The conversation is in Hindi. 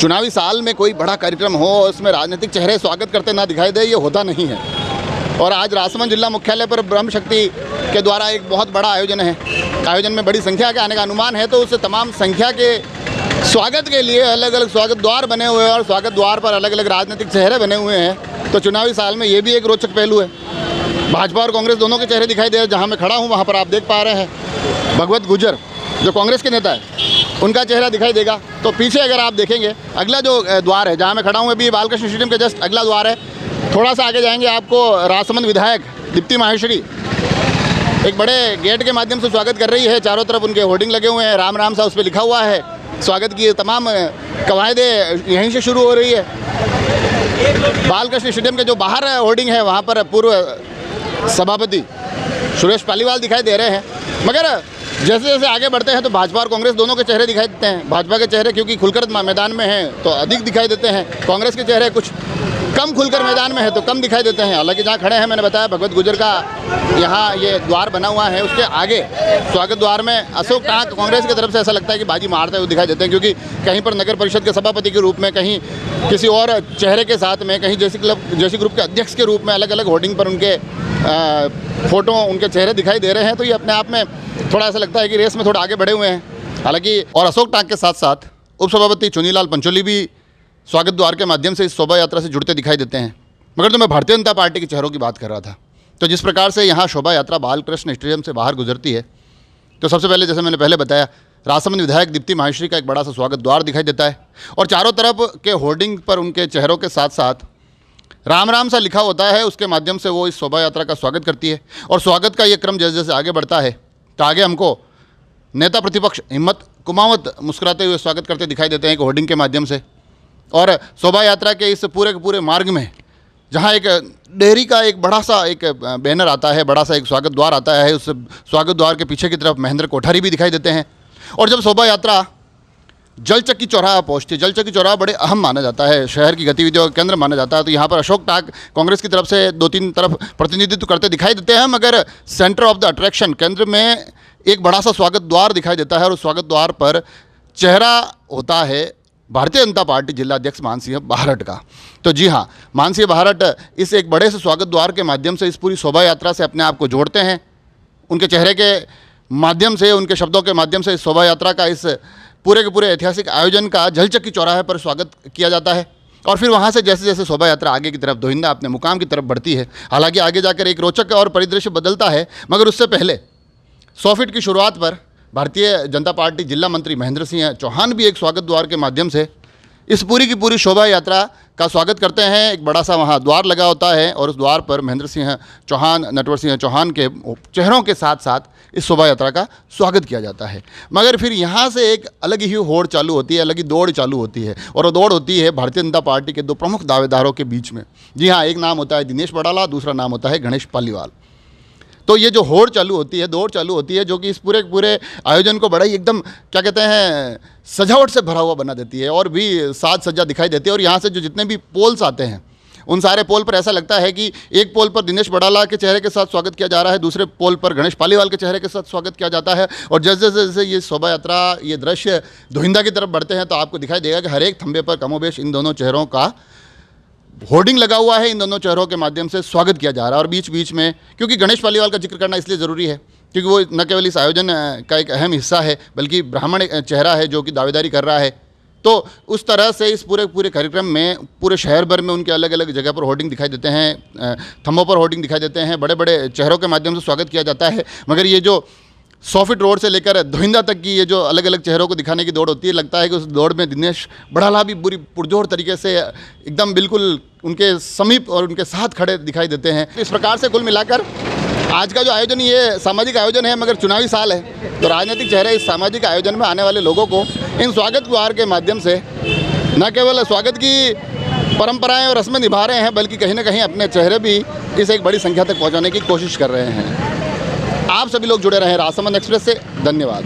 चुनावी साल में कोई बड़ा कार्यक्रम हो उसमें राजनीतिक चेहरे स्वागत करते ना दिखाई दे, ये होता नहीं है। और आज राजसमंद जिला मुख्यालय पर ब्रह्म शक्ति के द्वारा एक बहुत बड़ा आयोजन है। आयोजन में बड़ी संख्या के आने का अनुमान है, तो उस तमाम संख्या के स्वागत के लिए अलग अलग स्वागत द्वार बने हुए हैं और स्वागत द्वार पर अलग अलग राजनीतिक चेहरे बने हुए हैं। तो चुनावी साल में ये भी एक रोचक पहलू है। भाजपा और कांग्रेस दोनों के चेहरे दिखाई दे रहे हैं। जहाँ मैं खड़ा हूँ वहाँ पर आप देख पा रहे हैं भगवत गुर्जर जो कांग्रेस के नेता है, उनका चेहरा दिखाई देगा। तो पीछे अगर आप देखेंगे अगला जो द्वार है, जहाँ मैं खड़ा हूँ अभी बालकृष्ण स्टेडियम के जस्ट अगला द्वार है। थोड़ा सा आगे जाएंगे आपको राजसमंद विधायक दीप्ति माहेश्वरी एक बड़े गेट के माध्यम से स्वागत कर रही है। चारों तरफ उनके होर्डिंग लगे हुए हैं, राम राम सा उस पर लिखा हुआ है। स्वागत की तमाम कवायदें यहीं से शुरू हो रही है। बालकृष्ण स्टेडियम के जो बाहर होर्डिंग है वहाँ पर पूर्व सभापति सुरेश पालीवाल दिखाई दे रहे हैं। मगर जैसे जैसे आगे बढ़ते हैं तो भाजपा और कांग्रेस दोनों के चेहरे दिखाई देते हैं। भाजपा के चेहरे क्योंकि खुलकर मैदान में हैं तो अधिक दिखाई देते हैं, कांग्रेस के चेहरे कुछ कम खुलकर मैदान में है तो कम दिखाई देते हैं। हालांकि जहाँ खड़े हैं मैंने बताया भगवत गुर्जर का यहाँ ये द्वार बना हुआ है, उसके आगे स्वागत द्वार में अशोक टांक कांग्रेस की तरफ से ऐसा लगता है कि बाजी मारते हुए दिखाई देते हैं, क्योंकि कहीं पर नगर परिषद के सभापति के रूप में, कहीं किसी और चेहरे के साथ में, कहीं जेसी ग्रुप के अध्यक्ष के रूप में अलग अलग होर्डिंग पर उनके फोटो उनके चेहरे दिखाई दे रहे हैं। तो ये अपने आप में थोड़ा ऐसा लगता है कि रेस में थोड़ा आगे बढ़े हुए हैं। हालांकि और अशोक टांक के साथ साथ उपसभापति चुनीलाल पंचोली भी स्वागत द्वार के माध्यम से इस शोभा यात्रा से जुड़ते दिखाई देते हैं। मगर तो मैं भारतीय जनता पार्टी के चेहरों की बात कर रहा था। तो जिस प्रकार से यहाँ शोभा यात्रा बालकृष्ण स्टेडियम से बाहर गुजरती है, तो सबसे पहले जैसे मैंने पहले बताया राजसमंद विधायक दीप्ति माहेश्वरी का एक बड़ा सा स्वागत द्वार दिखाई देता है और चारों तरफ के होर्डिंग पर उनके चेहरों के साथ साथ राम राम सा लिखा होता है। उसके माध्यम से वो इस शोभा यात्रा का स्वागत करती है। और स्वागत का ये क्रम जैसे जैसे आगे बढ़ता है तो आगे हमको नेता प्रतिपक्ष हिम्मत कुमावत मुस्कुराते हुए स्वागत करते दिखाई देते हैं एक होर्डिंग के माध्यम से। और शोभा यात्रा के इस पूरे के पूरे मार्ग में जहाँ एक डेयरी का एक बड़ा सा एक बैनर आता है, बड़ा सा एक स्वागत द्वार आता है, उस स्वागत द्वार के पीछे की तरफ महेंद्र कोठारी भी दिखाई देते हैं। और जब शोभा यात्रा जलचक्की चौराहा पहुँचती है, जलचक्की चौराहा बड़े अहम माना जाता है, शहर की गतिविधियों का केंद्र माना जाता है। तो यहाँ पर अशोक टांक कांग्रेस की तरफ से 2-3 तरफ प्रतिनिधित्व करते दिखाई देते हैं, मगर सेंटर ऑफ द अट्रैक्शन केंद्र में एक बड़ा सा स्वागत द्वार दिखाई देता है और उस स्वागत द्वार पर चेहरा होता है भारतीय जनता पार्टी जिलाध्यक्ष मानसिंह बाहरट का। तो जी हाँ, मानसिंह बाहरट इस एक बड़े से स्वागत द्वार के माध्यम से इस पूरी शोभा यात्रा से अपने आप को जोड़ते हैं। उनके चेहरे के माध्यम से, उनके शब्दों के माध्यम से इस शोभा यात्रा का, इस पूरे के पूरे ऐतिहासिक आयोजन का जलचक्की चौराहे पर स्वागत किया जाता है। और फिर वहाँ से जैसे जैसे शोभा यात्रा आगे की तरफ दोहिंदा अपने मुकाम की तरफ बढ़ती है, हालांकि आगे जाकर एक रोचक और परिदृश्य बदलता है। मगर उससे पहले 100 फीट की शुरुआत पर भारतीय जनता पार्टी जिला मंत्री महेंद्र सिंह चौहान भी एक स्वागत द्वार के माध्यम से इस पूरी की पूरी शोभा यात्रा का स्वागत करते हैं। एक बड़ा सा वहाँ द्वार लगा होता है और उस द्वार पर महेंद्र सिंह चौहान, नटवर सिंह चौहान के चेहरों के साथ साथ इस शोभा यात्रा का स्वागत किया जाता है। मगर फिर यहाँ से एक अलग ही होड़ चालू होती है, अलग ही दौड़ चालू होती है। और वो दौड़ होती है भारतीय जनता पार्टी के 2 प्रमुख दावेदारों के बीच में। जी हाँ, एक नाम होता है दिनेश बड़ाला, दूसरा नाम होता है गणेश पालीवाल। तो ये जो होड़ चालू होती है, दौड़ चालू होती है, जो कि इस पूरे आयोजन को बड़ा ही एकदम क्या कहते हैं सजावट से भरा हुआ बना देती है और भी साज सज्जा दिखाई देती है। और यहाँ से जो जितने भी पोल्स आते हैं उन सारे पोल पर ऐसा लगता है कि एक पोल पर दिनेश बड़ाला के चेहरे के साथ स्वागत किया जा रहा है, दूसरे पोल पर गणेश पालीवाल के चेहरे के साथ स्वागत किया जाता है। और जैसे जैसे ये शोभा यात्रा, ये दृश्य दोहिंदा की तरफ बढ़ते हैं तो आपको दिखाई देगा कि हर एक थंबे पर कमोबेश इन दोनों चेहरों का होर्डिंग लगा हुआ है। इन दोनों चेहरों के माध्यम से स्वागत किया जा रहा है। और बीच बीच में, क्योंकि गणेश पालीवाल का जिक्र करना इसलिए ज़रूरी है क्योंकि वो न केवल इस आयोजन का एक अहम हिस्सा है बल्कि ब्राह्मण चेहरा है जो कि दावेदारी कर रहा है। तो उस तरह से इस पूरे कार्यक्रम में पूरे शहर भर में उनके अलग अलग जगह पर होर्डिंग दिखाई देते हैं, थंबों पर होर्डिंग दिखाई देते हैं, बड़े बड़े चेहरों के माध्यम से स्वागत किया जाता है। मगर ये जो 100 फीट रोड से लेकर दोहिंदा तक की ये जो अलग अलग चेहरों को दिखाने की दौड़ होती है, लगता है कि उस दौड़ में दिनेश बड़ाला भी बुरी पुरजोर तरीके से एकदम बिल्कुल उनके समीप और उनके साथ खड़े दिखाई देते हैं। इस प्रकार से कुल मिलाकर आज का जो आयोजन ये सामाजिक आयोजन है, मगर चुनावी साल है तो राजनीतिक चेहरे इस सामाजिक आयोजन में आने वाले लोगों को इन स्वागत द्वार के माध्यम से न केवल स्वागत की परंपराएं और रस्में निभा रहे हैं बल्कि कहीं ना कहीं अपने चेहरे भी इस एक बड़ी संख्या तक पहुंचाने की कोशिश कर रहे हैं। आप सभी लोग जुड़े रहें राजसमंद एक्सप्रेस से। धन्यवाद।